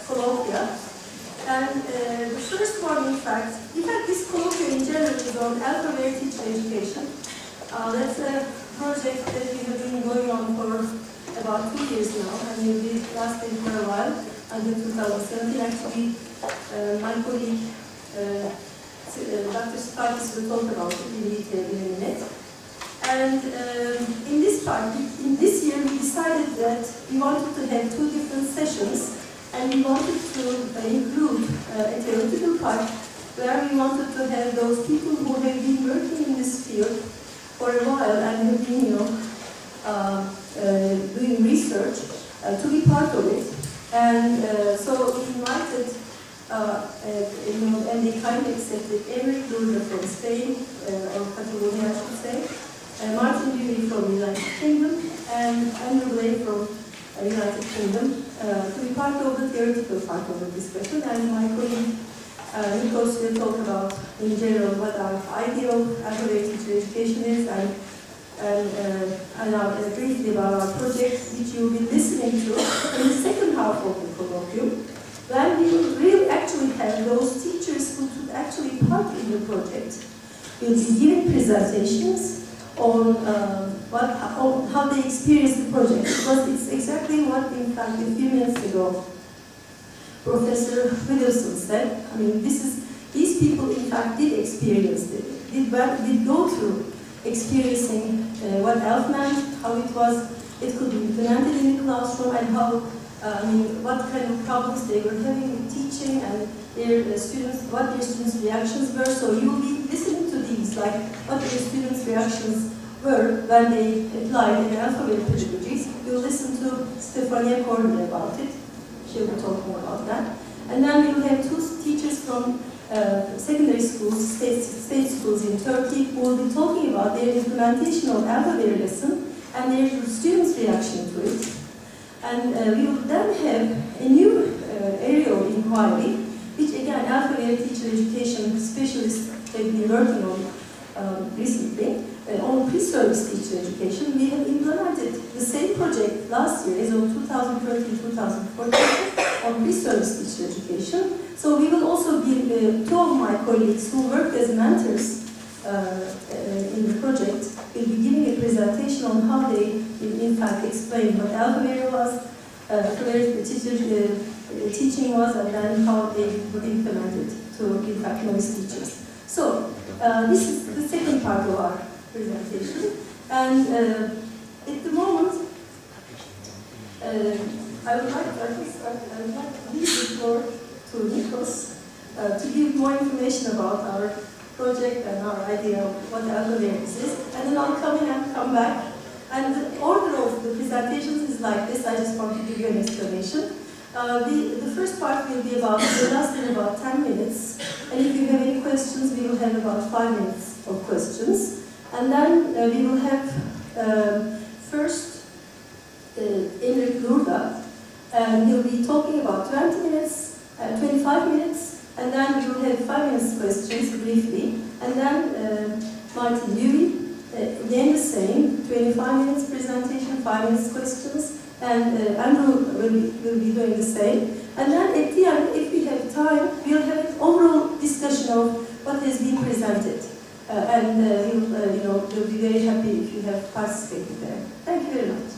colloquia. And the first one, in fact, this colloquium in general is on alphabet teacher education. That's a project that we have been going on for about 2 years now, and will be lasting for a while, until 2017. Actually, my colleague, Dr. Spartis, will talk about it in detail in a minute. And in this year, we decided that we wanted to have 2 different sessions, and we wanted to include a theoretical part where we wanted to have those people who have been working in this field for a while and have been, doing research to be part of it. And so we invited, and they kindly accepted Eric Lourdes from Spain, or Catalonia, I should say. Martin Dewey from the United Kingdom, and Andrew Blake from United Kingdom, to be part of the theoretical part of the discussion. And my colleague Nikos will talk about, in general, what our idea of alphabet teacher education is, and briefly about our project, which you will be listening to in the second half of the colloquium, when we will really actually have those teachers who took actually part in the project will be giving presentations on how they experienced the project, because it's exactly what, in fact, a few minutes ago, Professor Widdowson said. I mean, these people, in fact, did experience it, did go through experiencing what ELF meant, how it could be implemented in the classroom, and how, what kind of problems they were having with teaching, and what their students' reactions were. So you will be listening to these, like what their students' reactions were when they applied in alphabet pedagogies. You'll listen to Stefania Cornell about it. She'll be talking about that. And then we will have 2 teachers from secondary schools, state schools in Turkey, who will be talking about their implementation of alphabet lesson and their students' reaction to it. And we will then have a new area of inquiry, which again, alphabet teacher education specialists have been working on recently, on pre-service teacher education. We have implemented the same project last year, as of 2013-2014, on pre-service teacher education. So we will also give 2 of my colleagues who worked as mentors in the project will be giving a presentation on how they, in fact, explain what alphabet was, teaching was, and then how they would implement it to, in fact, novice teachers. So this is the second part of our presentation. And at the moment, I would like to leave the floor to Nikos to give more information about our project and our idea of what alphabet is. And then I'll come in and come back. And the order of the presentations is like this. I just want to give you an explanation. The first part will last in about 10 minutes. And if you have any questions, we will have about 5 minutes of questions. And then we will have first Eric Lourdes, and he'll be talking about 25 minutes, and then we will have 5 minutes questions briefly. And then Martin Dewey, again the same, 25 minutes presentation, 5 minutes questions, and Andrew will be doing the same. And then at the end, if we have time, we'll have an overall discussion of what has been presented. We'll be very happy if you have participated there. Thank you very much.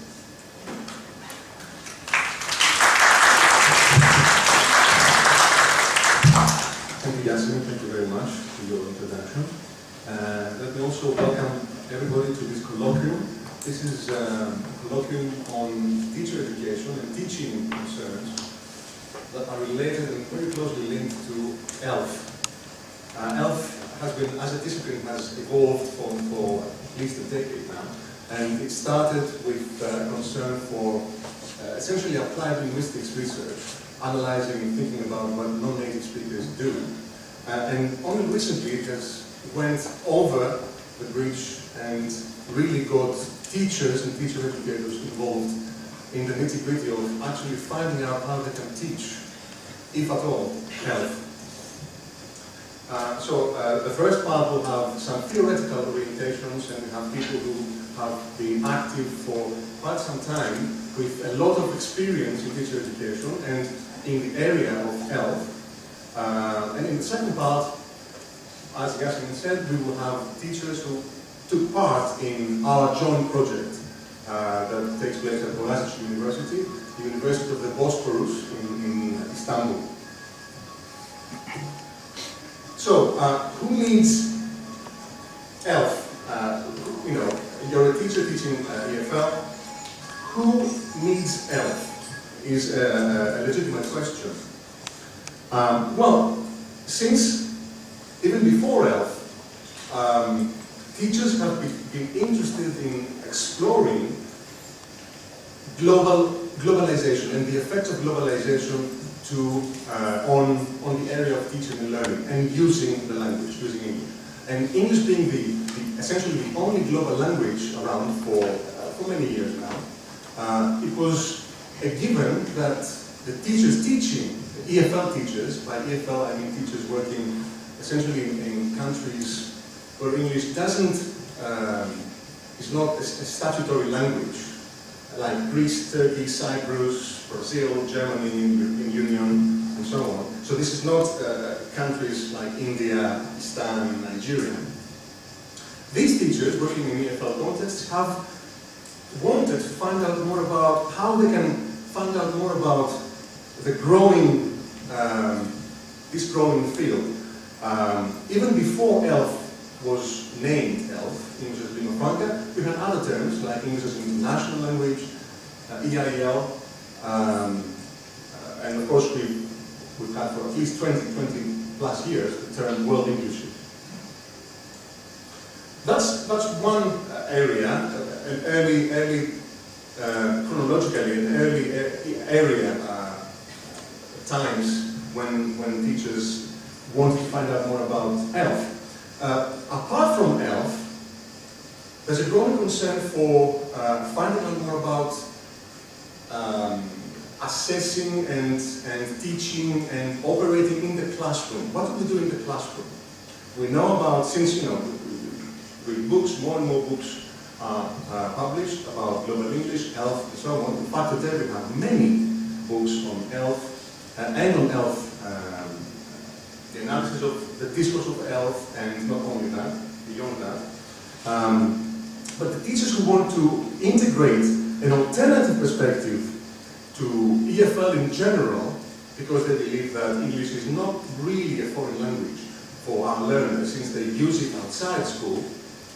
Thank you, Yasemin. Thank you very much for your introduction. Let me also welcome everybody to this colloquium. This is a colloquium on teacher education and teaching concerns that are related and very closely linked to ELF. ELF has been, as a discipline, has evolved for at least a decade now, and it started with concern for essentially applied linguistics research, analyzing and thinking about what non-native speakers do. And only recently it has went over the bridge and really got teachers and teacher educators involved in the nitty-gritty of actually finding out how they can teach, if at all, health. The first part will have some theoretical orientations, and we have people who have been active for quite some time with a lot of experience in teacher education and in the area of health. And in the second part, as Yasemin said, we will have teachers who took part in our joint project that takes place at Boğaziçi University, the University of the Bosphorus in Istanbul. So, who needs ELF? You're a teacher teaching EFL. Who needs ELF is a legitimate question. Well, since even before ELF, teachers have been interested in exploring globalization and the effects of globalization on the area of teaching and learning and using the language, using English. And English being essentially the only global language around for many years now, it was a given that the teachers teaching, the EFL teachers, by EFL I mean teachers working essentially in countries where English is not a statutory language, like Greece, Turkey, Cyprus, Brazil, Germany, European Union, and so on. So this is not countries like India, Pakistan, Nigeria. These teachers working in EFL contexts have wanted to find out more about how they can find out more about the growing, this growing field. Even before ELF was named ELF, English as Lingua Franca, we had other terms like English as an international language, EIL, and of course we've had for at least 20 plus years the term World English. That's one area, an early chronologically, an early area times when teachers wanted to find out more about ELF. Apart from ELF, there's a growing concern for finding out more about assessing and teaching and operating in the classroom. What do we do in the classroom? We know about, since read books, more and more books are published about global English, ELF, and so on. In fact, today we have many books on ELF and on ELF, the analysis of the discourse of ELF, and not only that, beyond that. But the teachers who want to integrate an alternative perspective to EFL in general, because they believe that English is not really a foreign language for our learners, since they use it outside school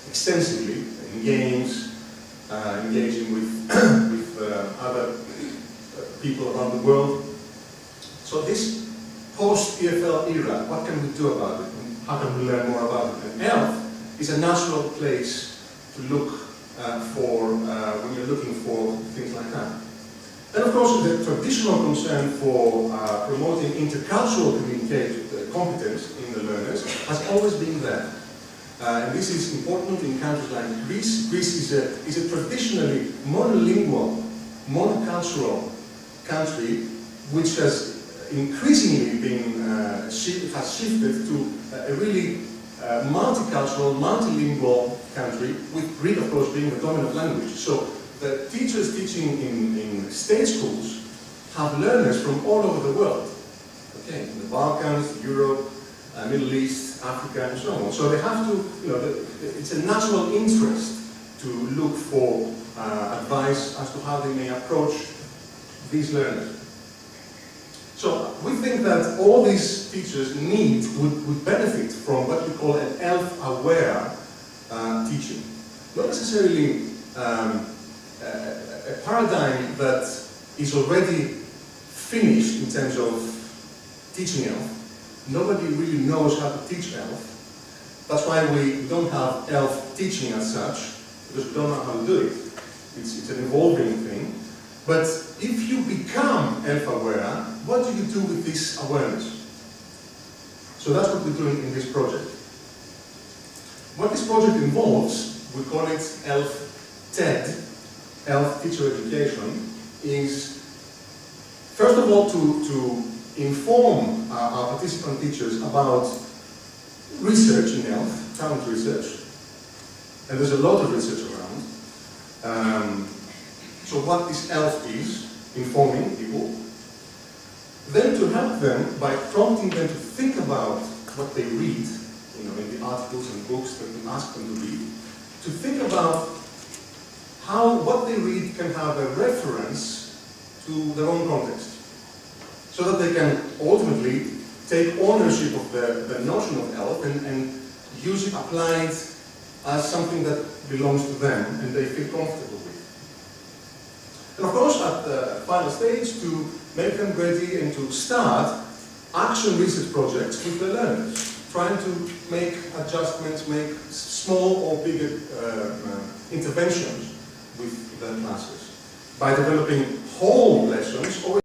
extensively, in games, engaging with other people around the world. So this post-EFL era, what can we do about it? And how can we learn more about it? And ELF is a natural place to look for when you're looking for things like that. And of course, the traditional concern for promoting intercultural competence in the learners has always been there. And this is important in countries like Greece. Greece is a traditionally monolingual, monocultural country which has increasingly been has shifted to a really multicultural, multilingual country, with Greek, of course, being the dominant language. So the teachers teaching in state schools have learners from all over the world. Okay, in the Balkans, Europe, Middle East, Africa, and so on. So they have to, it's a natural interest to look for advice as to how they may approach these learners. So we think that all these teachers would benefit from what we call an ELF-aware teaching. Not necessarily a paradigm that is already finished in terms of teaching ELF. Nobody really knows how to teach ELF. That's why we don't have ELF teaching as such, because we don't know how to do it. It's an evolving thing. But if you become ELF-aware, what do you do with this awareness? So that's what we're doing in this project. what this project involves, we call it ELF-TED, ELF Teacher Education, is first of all to inform our participant teachers about research in ELF, current research, and there's a lot of research around. So what this ELF is, informing people, then to help them by prompting them to think about what they read, you know, in the articles and books that we ask them to read, to think about how what they read can have a reference to their own context, so that they can ultimately take ownership of the notion of ELF and use it applied as something that belongs to them and they feel comfortable with. And of course, at the final stage, to make them ready and to start action research projects with the learners, trying to make adjustments, make small or bigger interventions with the classes by developing whole lessons or